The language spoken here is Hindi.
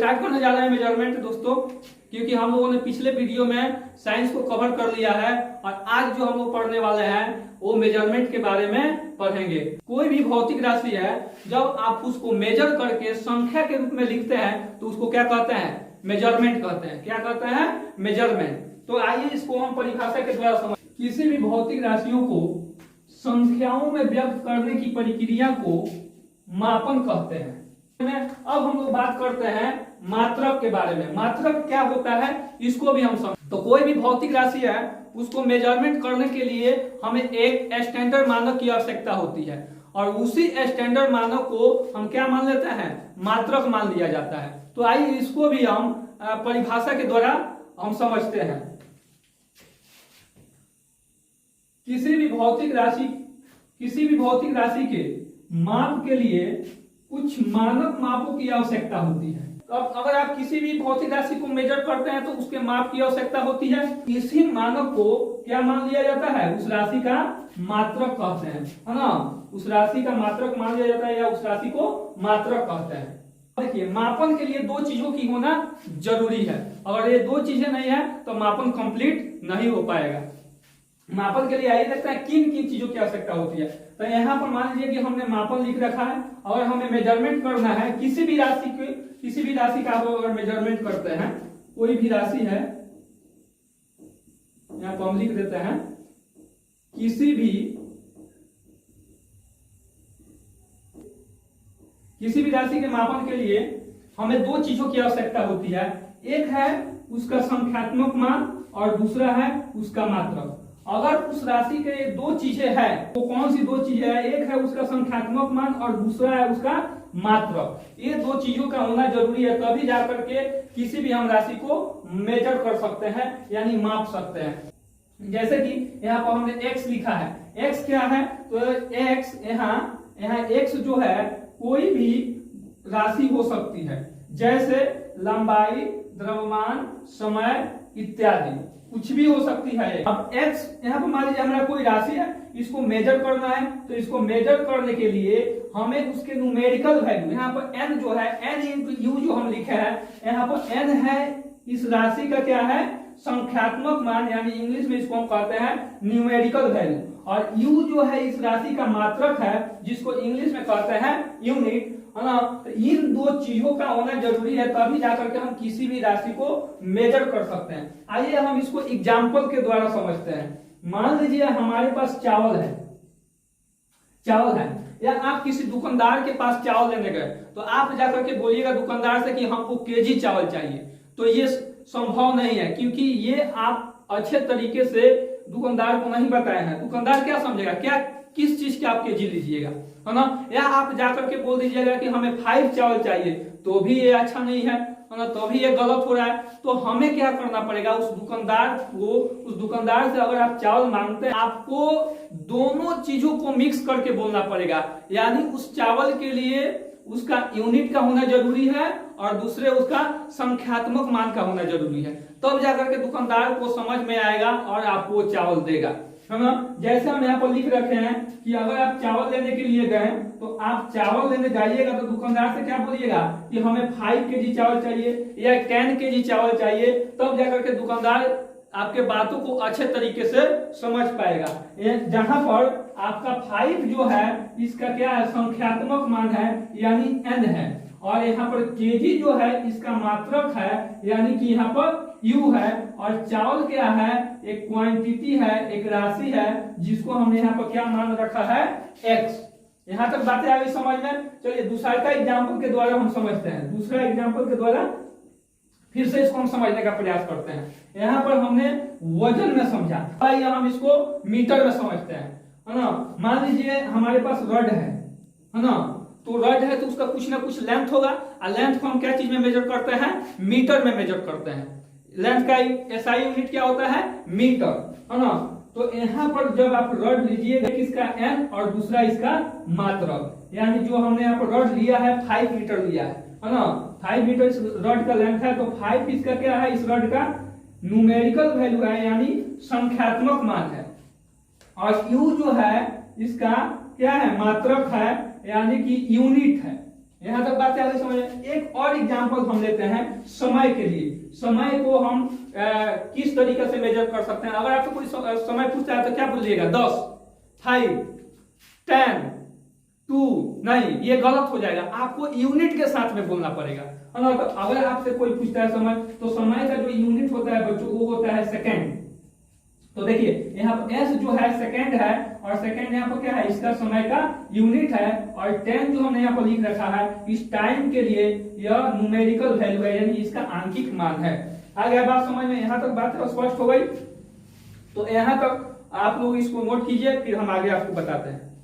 स्टार्ट करने जा रहे हैं मेजरमेंट दोस्तों, क्योंकि हम लोगों ने पिछले वीडियो में साइंस को कवर कर लिया है और आज जो हम लोग पढ़ने वाले हैं वो मेजरमेंट के बारे में पढ़ेंगे। कोई भी भौतिक राशि है, जब आप उसको मेजर करके संख्या के रूप में लिखते हैं तो उसको क्या कहते हैं? मेजरमेंट कहते हैं। क्या कहते हैं? मेजरमेंट। तो आइए इसको हम परिभाषा के द्वारा समझ। किसी भी भौतिक राशियों को संख्याओं में व्यक्त करने की प्रक्रिया को मापन कहते हैं। अब हम लोग बात करते हैं मात्रक के बारे में। मात्रक क्या होता है इसको भी हम समझ। तो कोई भी भौतिक राशि है उसको मेजरमेंट करने के लिए हमें एक स्टैंडर्ड मानक की आवश्यकता होती है और उसी स्टैंडर्ड मानक को हम क्या मान लेते हैं? मात्रक मान लिया जाता है। तो आइए इसको भी हम परिभाषा के द्वारा हम समझते हैं। किसी भी भौतिक राशि के माप के लिए कुछ मानक मापों की आवश्यकता होती है। अब अगर आप किसी भी भौतिक राशि को मेजर करते हैं तो उसके माप की आवश्यकता होती है। इसी मानक को क्या मान लिया जाता है? उस राशि का मात्रक कहते हैं, है ना? उस राशि का मात्रक मान लिया जाता है या उस राशि को मात्रक कहते हैं। देखिए, मापन के लिए दो चीजों की होना जरूरी है। अगर ये दो चीजें नहीं है तो मापन कंप्लीट नहीं हो पाएगा। मापन के लिए आइए देखते हैं किन किन चीजों की आवश्यकता होती है। तो यहाँ पर मान लीजिए कि हमने मापन लिख रखा है और हमें मेजरमेंट करना है किसी भी राशि का आप अगर मेजरमेंट करते हैं, कोई भी राशि है, यहाँ पर हम लिख देते हैं किसी भी राशि के मापन के लिए हमें दो चीजों की आवश्यकता होती है। एक है उसका संख्यात्मक मान और दूसरा है उसका मात्रक। अगर उस राशि के दो चीजें हैं तो कौन सी दो चीजें हैं? एक है उसका संख्यात्मक मान और दूसरा है उसका मात्रक। ये दो चीजों का होना जरूरी है, तभी जाकर के किसी भी हम राशि को मेजर कर सकते हैं यानी माप सकते हैं। जैसे कि यहाँ पर हमने x लिखा है। x क्या है? तो x यहाँ x जो है कोई भी राशि हो सकती है, जैसे लंबाई, द्रव्यमान, समय इत्यादि, कुछ भी हो सकती है। अब x यहाँ पर मान लीजिए हमारा कोई राशि है, इसको मेजर करना है तो इसको मेजर करने के लिए हमें उसके न्यूमेरिकल वैल्यू, यहाँ पर n जो है n इंटू यू जो हम लिखे हैं, यहाँ पर n है इस राशि का क्या है? संख्यात्मक मान, यानी इंग्लिश में इसको हम कहते हैं न्यूमेरिकल वैल्यू, और u जो है इस राशि का मात्रक है जिसको इंग्लिश में कहते हैं यूनिट, है ना? तो इन दो चीजों का होना जरूरी है, तभी जाकर के हम किसी भी राशि को मेजर कर सकते हैं। आइए हम इसको एग्जाम्पल के द्वारा समझते हैं। मान लीजिए हमारे पास चावल है या आप किसी दुकानदार के पास चावल लेने गए तो आप जाकर के बोलिएगा दुकानदार से कि हमको केजी चावल चाहिए, तो ये संभव नहीं है, क्योंकि ये आप अच्छे तरीके से दुकानदार को नहीं बताए हैं। दुकानदार क्या समझेगा, क्या किस चीज के आप केजी लीजिएगा, है ना? या आप जाकर के बोल दीजिएगा कि हमें 5 चावल चाहिए, तो भी ये अच्छा नहीं है ना? तो भी ये गलत हो रहा है। तो हमें क्या करना पड़ेगा? उस दुकानदार से अगर आप चावल मांगते हैं, आपको दोनों चीजों को मिक्स करके बोलना पड़ेगा, यानी उस चावल के लिए उसका यूनिट का होना जरूरी है और दूसरे उसका संख्यात्मक मान का होना जरूरी है, तब जाकर के दुकानदार को समझ में आएगा और आपको चावल देगा, है ना? जैसे हम यहाँ पर लिख रखे हैं कि अगर आप चावल लेने के लिए गए तो आप चावल लेने जाइएगा तो दुकानदार से क्या बोलिएगा कि हमें 5 केजी चावल चाहिए या 10 केजी चावल चाहिए, तब जाकर के दुकानदार आपके बातों को अच्छे तरीके से समझ पाएगा। जहां पर आपका 5 जो है इसका क्या है? संख्यात्मक मान है यानी n है, और यहाँ पर केजी जो है इसका मात्रक है यानी कि यहाँ पर u है, और चावल क्या है? एक क्वांटिटी है, एक राशि है जिसको हमने यहाँ पर क्या मान रखा है? x। यहाँ तक बातें आ गई समझ में? चलिए दूसरा का एग्जाम्पल के द्वारा हम समझते हैं। दूसरा एग्जाम्पल के द्वारा फिर से इसको हम समझने का प्रयास करते हैं। यहाँ पर हमने वजन में समझा, आइए हम इसको मीटर में समझते हैं, है ना? मान लीजिए हमारे पास रड है ना? तो रड है तो उसका कुछ ना कुछ लेंथ होगा, और लेंथ को हम क्या चीज में मेजर करते हैं? मीटर में मेजर करते हैं। लेंथ का एसआई यूनिट क्या होता है? मीटर, है ना? तो यहाँ पर जब आप रड लीजिएगा, इसका n और दूसरा इसका मात्रक, यानी जो हमने यहाँ पर रड लिया है 5 मीटर लिया है ना? 5 मीटर इस रड का लेंथ है, तो 5 इसका क्या है? इस रड का न्यूमेरिकल वैल्यू है यानी संख्यात्मक मान है, और u जो है इसका क्या है? मात्रक है यानी कि यूनिट है। यहां तक बात आगे समझ में। एक और एग्जांपल हम लेते हैं समय के लिए। समय को हम किस तरीके से मेजर कर सकते हैं। अगर आपसे कोई समय पूछता है तो क्या बोलिएगा? 10, 5, 10, 2। नहीं, ये गलत हो जाएगा, आपको यूनिट के साथ में बोलना पड़ेगा, है ना। तो अगर आपसे कोई पूछता है समय, तो समय का जो यूनिट होता है बच्चों वो होता है सेकेंड। तो देखिए यहाँ पर एस जो है सेकेंड है, और सेकेंड यहाँ पर क्या है? इसका समय का यूनिट है। और 10 जो हमने यहाँ पर लिख रखा है इस टाइम के लिए यह न्यूमेरिकल वैल्यू है, यानी इसका आंकिक मान है। आ गया बात समझ में? यहाँ तक बात स्पष्ट हो गई। तो यहाँ तक आप लोग इसको नोट कीजिए, फिर हम आगे आपको बताते हैं।